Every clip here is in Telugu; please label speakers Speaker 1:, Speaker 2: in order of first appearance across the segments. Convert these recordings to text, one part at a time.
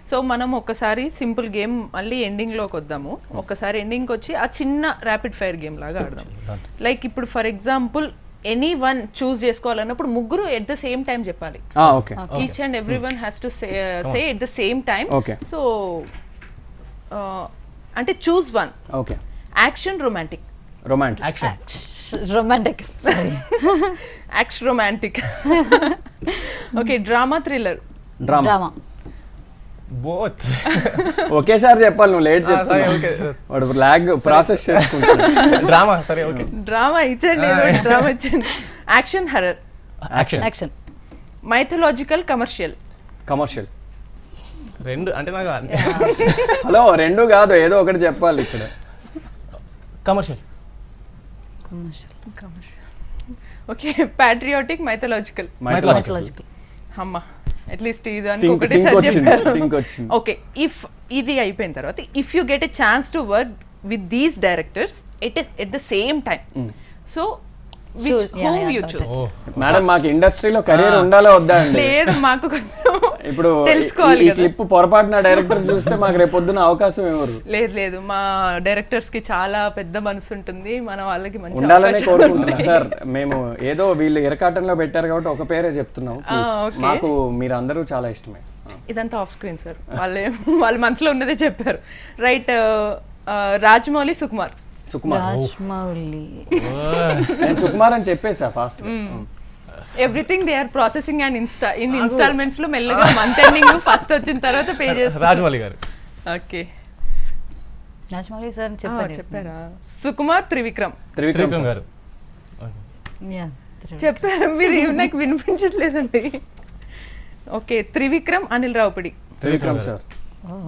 Speaker 1: సో మనం ఒకసారి సింపుల్ గేమ్ మళ్ళీ ఎండింగ్లోకి వద్దాము. ఒకసారి ఎండింగ్కి వచ్చి ఆ చిన్న ర్యాపిడ్ ఫైర్ గేమ్ లాగా ఆడదాం. లైక్ ఇప్పుడు for example any one choose చేసుకోవాలన్నప్పుడు ముగ్గురు ఎట్ ద సేమ్ టైం చెప్పాలి. Each and every one has to say at the same time. So అంటే choose one. Action, romantic.
Speaker 2: Romantic.
Speaker 1: Action, romantic. Okay, drama, thriller.
Speaker 2: Drama.
Speaker 3: Both.
Speaker 4: ఒకేసారి చెప్పాలి, నువ్వు లేట్ చెప్తావు, లాగ్ ప్రాసెస్ చేసుకుంటా.
Speaker 3: డ్రామా. సరే, ఓకే.
Speaker 1: డ్రామా ఇచ్చండి, డ్రామా ఇచ్చండి. Action, horror.
Speaker 2: Action.
Speaker 1: Mythological, commercial.
Speaker 4: Commercial.
Speaker 3: రెండు అంటే నాకు
Speaker 4: హలో, రెండు కాదు, ఏదో ఒకటి చెప్పాలి ఇక్కడ.
Speaker 3: కమర్షియల్.
Speaker 1: Okay, patriotic, mythological. అమ్మా, అట్లీస్ట్ ఇది అని ఒకటేసారి చెప్పారు. ఓకే, ఇఫ్ ఇది అయిపోయిన తర్వాత if you get a chance to work with these directors at the same time, so
Speaker 4: madam మాకు ఇండస్ట్రీలో కెరీర్ ఉండాలో వద్దా అండి?
Speaker 1: లేదు, మాకు
Speaker 4: ఇప్పుడు
Speaker 1: తెలుసుకోవాలి.
Speaker 4: ఈ క్లిప్ పొరపాటున డైరెక్టర్ చూస్తే మాకు రేపు పొద్దున అవకాశం ఎవరు?
Speaker 1: లేదు, మా డైరెక్టర్స్ కి చాలా పెద్ద మనసు ఉంటుంది, మన వాళ్ళకి మంచి
Speaker 4: ఉండాలని కోరుకుంటున్నాం సార్. మేము ఏదో వీళ్ళు ఇరకాటంలో పెట్టారు కాబట్టి ఒక పేరే చెప్తున్నాం, మాకు మీరు అందరూ చాలా ఇష్టమే.
Speaker 1: ఇదంతా ఆఫ్ స్క్రీన్ సార్, వాళ్ళ మనసులో ఉన్నదే చెప్పారు. రైట్, రాజమౌళి, సుకుమార్.
Speaker 4: సుకుమార్ అని చెప్పేసా fast.
Speaker 1: Everything they are processing and in installments లో మెల్లగా మంత్ ఎండింగ్ ఫస్ట్ వచ్చిన తర్వాత పే చేస్తారు.
Speaker 3: రాజమౌళి గారు.
Speaker 1: ఓకే,
Speaker 2: రాజమౌళి సార్
Speaker 1: చెప్పారా? సుకుమార్, త్రివిక్రమ్.
Speaker 3: త్రివిక్రమ్ గారు
Speaker 1: చెప్పారు మీరు, నాకు వినిపించట్లేదండి. Okay, Trivikram, Anil Ravipudi.
Speaker 4: Trivikram sir.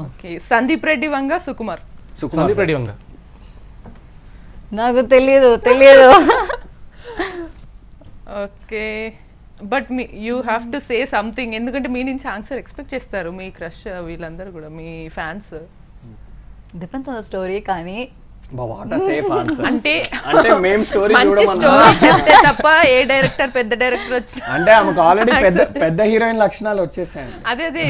Speaker 1: Okay, Sandeep Reddy Vanga, Sukumar.
Speaker 3: Sandeep Reddy Vanga.
Speaker 2: నాకు తెలియదు.
Speaker 1: Okay, but you have to say something, ఎందుకంటే మీ నుంచి ఆన్సర్ ఎక్స్పెక్ట్ చేస్తారు మీ క్రష్ వీళ్ళందరూ కూడా, మీ fans.
Speaker 2: Depends on the story, కానీ
Speaker 1: అంటే
Speaker 4: మేము స్టోరీ
Speaker 1: మంచి స్టోరీ చెప్తే తప్ప ఏ డైరెక్టర్ పెద్ద డైరెక్టర్ వచ్చిన
Speaker 4: అంటే ఆమెకు ఆల్రెడీ పెద్ద హీరోయిన్ లక్షణాలు వచ్చేసాయి.
Speaker 1: అదే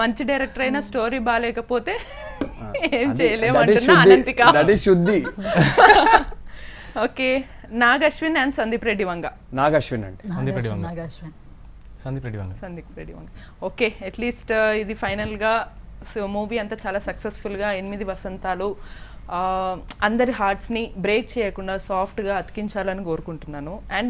Speaker 1: మంచి డైరెక్టర్ అయినా స్టోరీ బాగాలేకపోతే ఏం చేయలేము అంటున్నా అనంతిక.
Speaker 4: శుద్ధి.
Speaker 1: ఓకే, నాగ్ అశ్విన్ అండ్ సందీప్ రెడ్డి వంగ.
Speaker 4: నాగ్ అశ్విన్ అంటే
Speaker 3: సందీప్ రెడ్డి వంగ.
Speaker 1: ఓకే, అట్లీస్ట్ ఇది ఫైనల్గా మూవీ అంతా చాలా సక్సెస్ఫుల్గా 8 వసంతాలు అందరి హార్ట్స్ని బ్రేక్ చేయకుండా సాఫ్ట్గా అతికించాలని కోరుకుంటున్నాను. అండ్